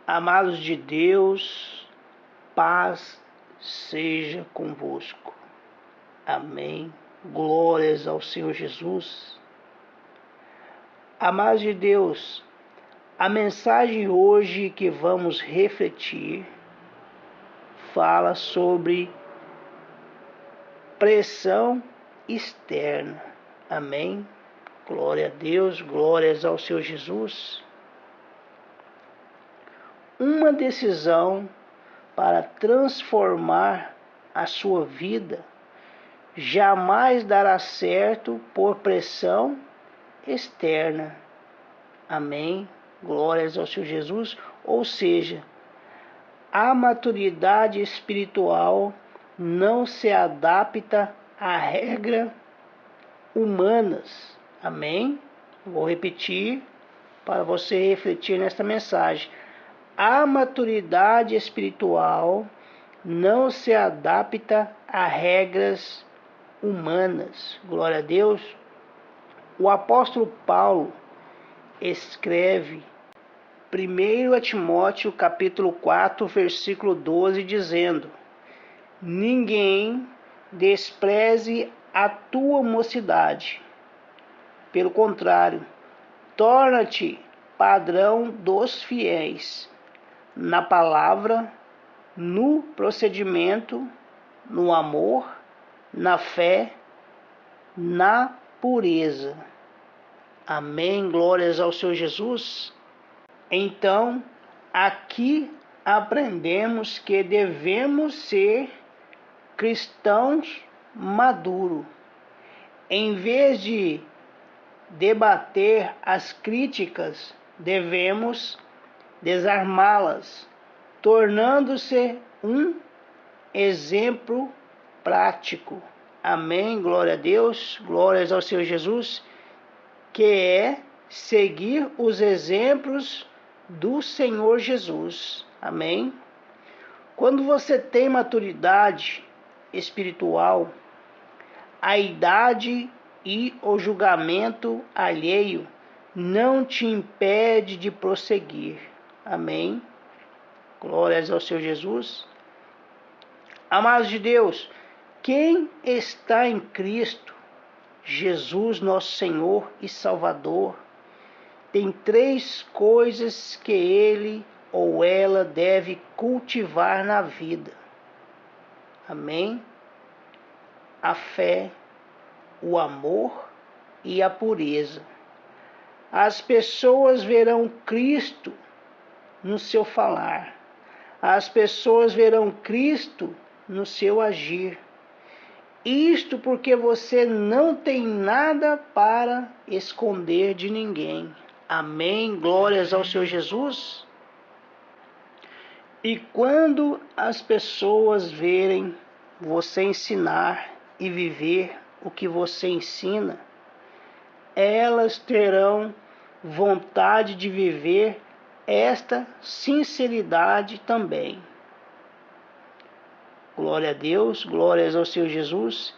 Amados de Deus, paz seja convosco. Amém. Glórias ao Senhor Jesus. Amados de Deus, a mensagem hoje que vamos refletir fala sobre pressão externa. Amém. Glória a Deus, glórias ao Senhor Jesus. Uma decisão para transformar a sua vida jamais dará certo por pressão externa. Amém. Glórias ao Senhor Jesus. Ou seja, a maturidade espiritual não se adapta a regras humanas. Amém. Vou repetir para você refletir nesta mensagem. A maturidade espiritual não se adapta a regras humanas. Glória a Deus. O apóstolo Paulo escreve 1 Timóteo capítulo 4, versículo 12, dizendo: ninguém despreze a tua mocidade. Pelo contrário, torna-te padrão dos fiéis na palavra, no procedimento, no amor, na fé, na pureza. Amém. Glórias ao Senhor Jesus. Então, aqui aprendemos que devemos ser cristãos maduros. Em vez de debater as críticas, devemos desarmá-las, tornando-se um exemplo prático. Amém. Glória a Deus. Glórias ao Senhor Jesus, que é seguir os exemplos do Senhor Jesus. Amém. Quando você tem maturidade espiritual, a idade e o julgamento alheio não te impede de prosseguir. Amém. Glórias ao Senhor Jesus. Amados de Deus, quem está em Cristo, Jesus, nosso Senhor e Salvador, tem 3 coisas que ele ou ela deve cultivar na vida. Amém. A fé, o amor e a pureza. As pessoas verão Cristo no seu falar. As pessoas verão Cristo no seu agir. Isto porque você não tem nada para esconder de ninguém. Amém. Glórias ao Senhor Jesus. E quando as pessoas verem você ensinar e viver o que você ensina, elas terão vontade de viver esta sinceridade também. Glória a Deus, glórias ao Senhor Jesus.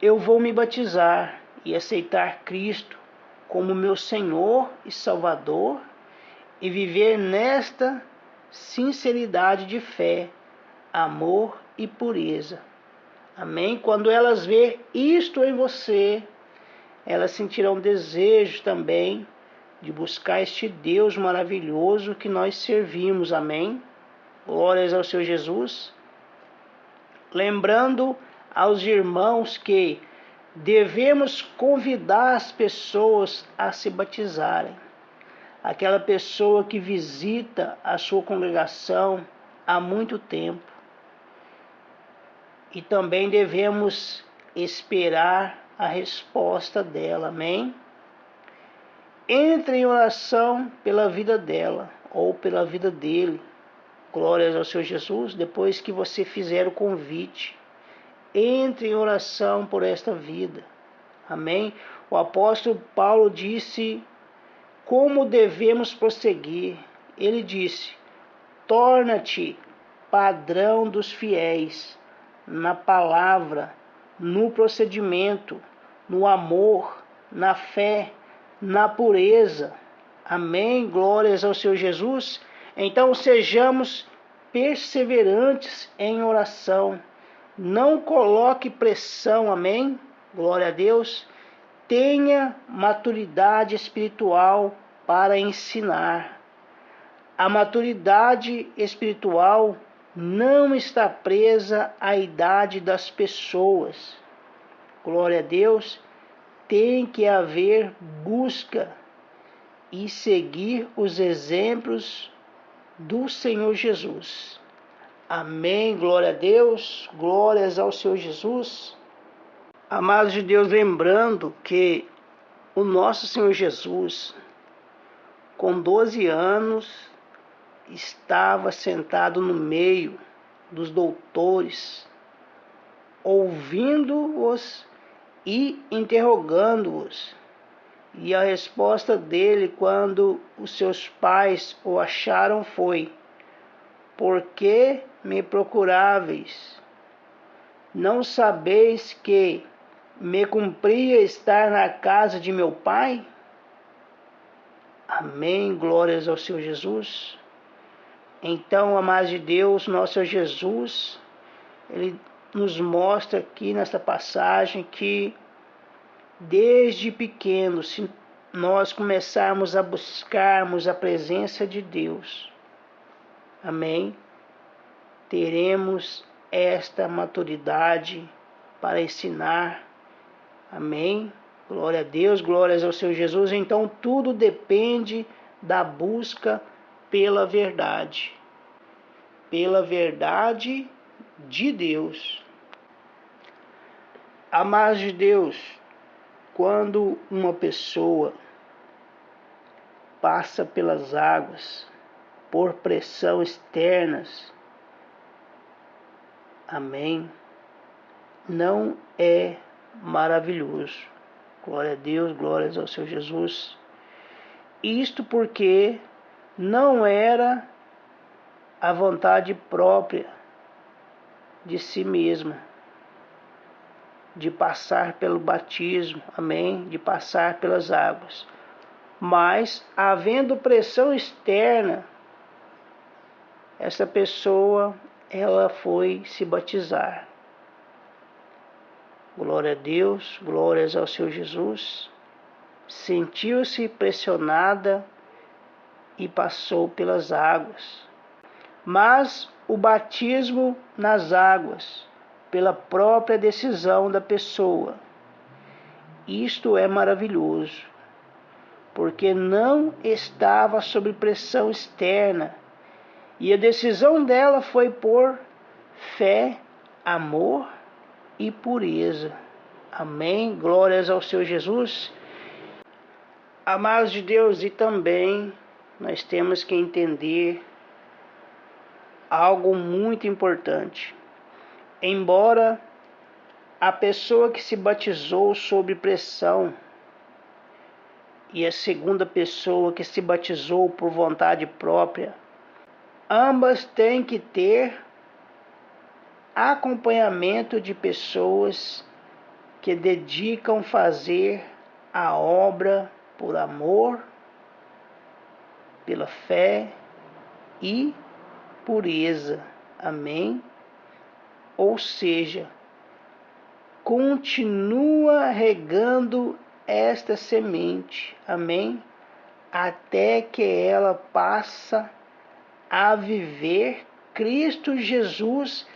Eu vou me batizar e aceitar Cristo como meu Senhor e Salvador e viver nesta sinceridade de fé, amor e pureza. Amém? Quando elas verem isto em você, elas sentirão desejo também de buscar este Deus maravilhoso que nós servimos. Amém? Glórias ao Senhor Jesus. Lembrando aos irmãos que devemos convidar as pessoas a se batizarem. Aquela pessoa que visita a sua congregação há muito tempo. E também devemos esperar a resposta dela. Amém? Entre em oração pela vida dela ou pela vida dele. Glórias ao Senhor Jesus. Depois que você fizer o convite, entre em oração por esta vida. Amém? O apóstolo Paulo disse como devemos prosseguir. Ele disse: torna-te padrão dos fiéis na palavra, no procedimento, no amor, na fé, na pureza. Amém? Glórias ao Senhor Jesus. Então sejamos perseverantes em oração. Não coloque pressão, amém? Glória a Deus. Tenha maturidade espiritual para ensinar. A maturidade espiritual não está presa à idade das pessoas. Glória a Deus. Tem que haver busca e seguir os exemplos do Senhor Jesus. Amém, glória a Deus, glórias ao Senhor Jesus. Amados de Deus, lembrando que o nosso Senhor Jesus, com 12 anos, estava sentado no meio dos doutores, ouvindo-os e interrogando-os. E a resposta dele, quando os seus pais o acharam, foi: por que me procuráveis? Não sabeis que me cumpria estar na casa de meu pai? Amém, glórias ao Senhor Jesus. Então, amados de Deus, nosso Senhor Jesus, Ele nos mostra aqui nesta passagem que desde pequeno, se nós começarmos a buscarmos a presença de Deus, amém, teremos esta maturidade para ensinar, amém, glória a Deus, glórias ao Senhor Jesus. Então tudo depende da busca pela verdade de Deus. Amados de Deus, quando uma pessoa passa pelas águas por pressão externas, amém, não é maravilhoso. Glória a Deus, glórias ao Senhor Jesus. Isto porque não era a vontade própria de si mesma de passar pelo batismo, amém, de passar pelas águas. Mas, havendo pressão externa, essa pessoa, ela foi se batizar. Glória a Deus, glórias ao Senhor Jesus. Sentiu-se pressionada e passou pelas águas. Mas o batismo nas águas, pela própria decisão da pessoa, isto é maravilhoso, porque não estava sob pressão externa, e a decisão dela foi por fé, amor e pureza. Amém, glórias ao Senhor Jesus. Amados de Deus, e também nós temos que entender algo muito importante. Embora a pessoa que se batizou sob pressão e a segunda pessoa que se batizou por vontade própria, ambas têm que ter acompanhamento de pessoas que dedicam fazer a obra por amor, pela fé e pureza. Amém? Ou seja, continua regando esta semente, amém? Até que ela passa a viver Cristo Jesus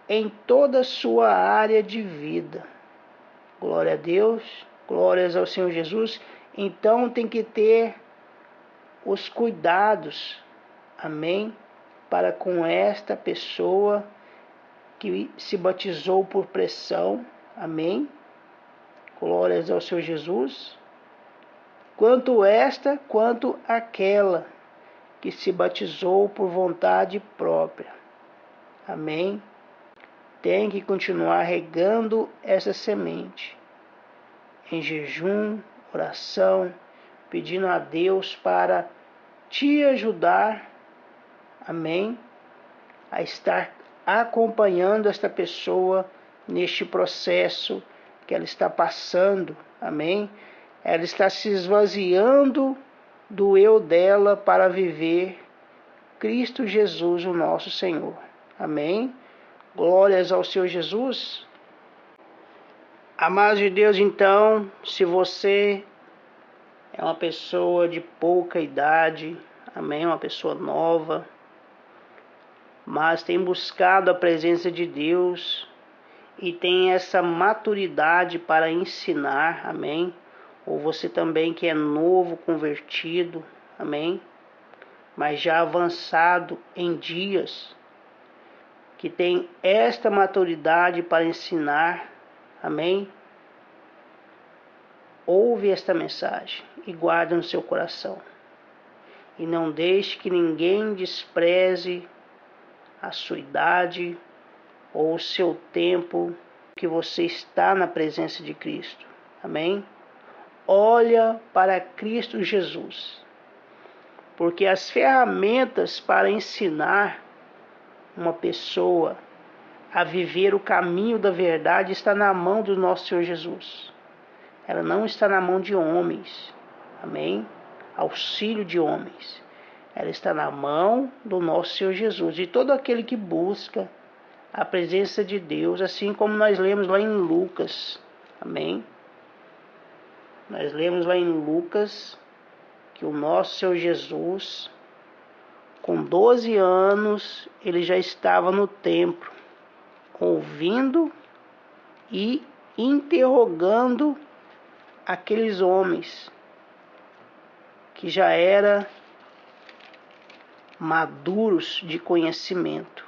em toda a sua área de vida. Glória a Deus, glórias ao Senhor Jesus. Então tem que ter os cuidados, amém? Para com esta pessoa que se batizou por pressão, amém? Glórias ao Senhor Jesus. Quanto esta, quanto aquela que se batizou por vontade própria, amém? Tem que continuar regando essa semente, em jejum, oração, pedindo a Deus para te ajudar, amém? A estar acompanhando esta pessoa neste processo que ela está passando, amém? Ela está se esvaziando do eu dela para viver Cristo Jesus, o nosso Senhor. Amém? Glórias ao Senhor Jesus. Amados de Deus, então, se você é uma pessoa de pouca idade, amém, uma pessoa nova, mas tem buscado a presença de Deus e tem essa maturidade para ensinar, amém, ou você também que é novo, convertido, amém, mas já avançado em dias, que tem esta maturidade para ensinar, amém, ouve esta mensagem e guarda no seu coração. E não deixe que ninguém despreze a sua idade ou o seu tempo que você está na presença de Cristo. Amém? Olha para Cristo Jesus. Porque as ferramentas para ensinar uma pessoa a viver o caminho da verdade está na mão do nosso Senhor Jesus. Ela não está na mão de homens. Amém? Auxílio de homens. Ela está na mão do nosso Senhor Jesus. E todo aquele que busca a presença de Deus, assim como nós lemos lá em Lucas. Amém? Nós lemos lá em Lucas que o nosso Senhor Jesus, com 12 anos, ele já estava no templo, ouvindo e interrogando aqueles homens que já eram maduros de conhecimento.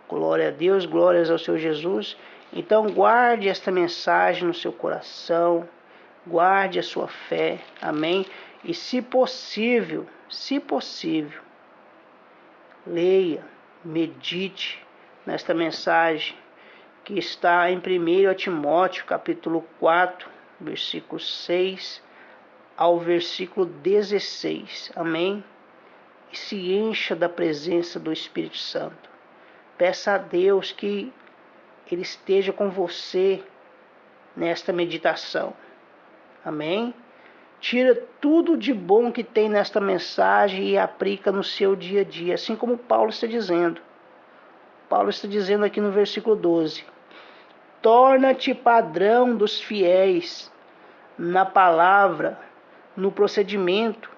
Glória a Deus, glórias ao Senhor Jesus. Então guarde esta mensagem no seu coração, guarde a sua fé, amém? E se possível, leia, medite nesta mensagem que está em 1 Timóteo, capítulo 4, versículo 6 ao versículo 16. Amém? E se encha da presença do Espírito Santo. Peça a Deus que Ele esteja com você nesta meditação. Amém? Tira tudo de bom que tem nesta mensagem e aplica no seu dia a dia, assim como Paulo está dizendo. Paulo está dizendo aqui no versículo 12: torna-te padrão dos fiéis na palavra, no procedimento,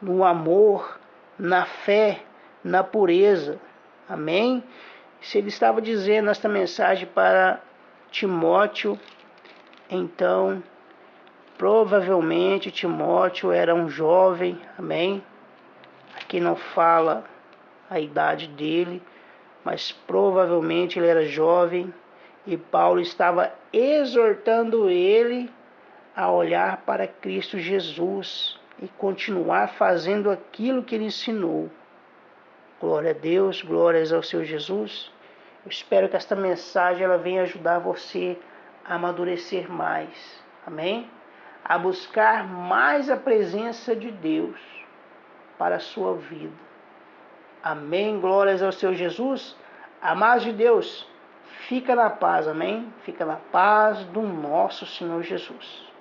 no amor, na fé, na pureza. Amém? Se ele estava dizendo esta mensagem para Timóteo, então provavelmente Timóteo era um jovem, amém? Aqui não fala a idade dele, mas provavelmente ele era jovem e Paulo estava exortando ele a olhar para Cristo Jesus e continuar fazendo aquilo que ele ensinou. Glória a Deus, glórias ao Senhor Jesus. Eu espero que esta mensagem ela venha ajudar você a amadurecer mais, amém? A buscar mais a presença de Deus para a sua vida. Amém, glórias ao Senhor Jesus. Amados de Deus, fica na paz, amém? Fica na paz do nosso Senhor Jesus.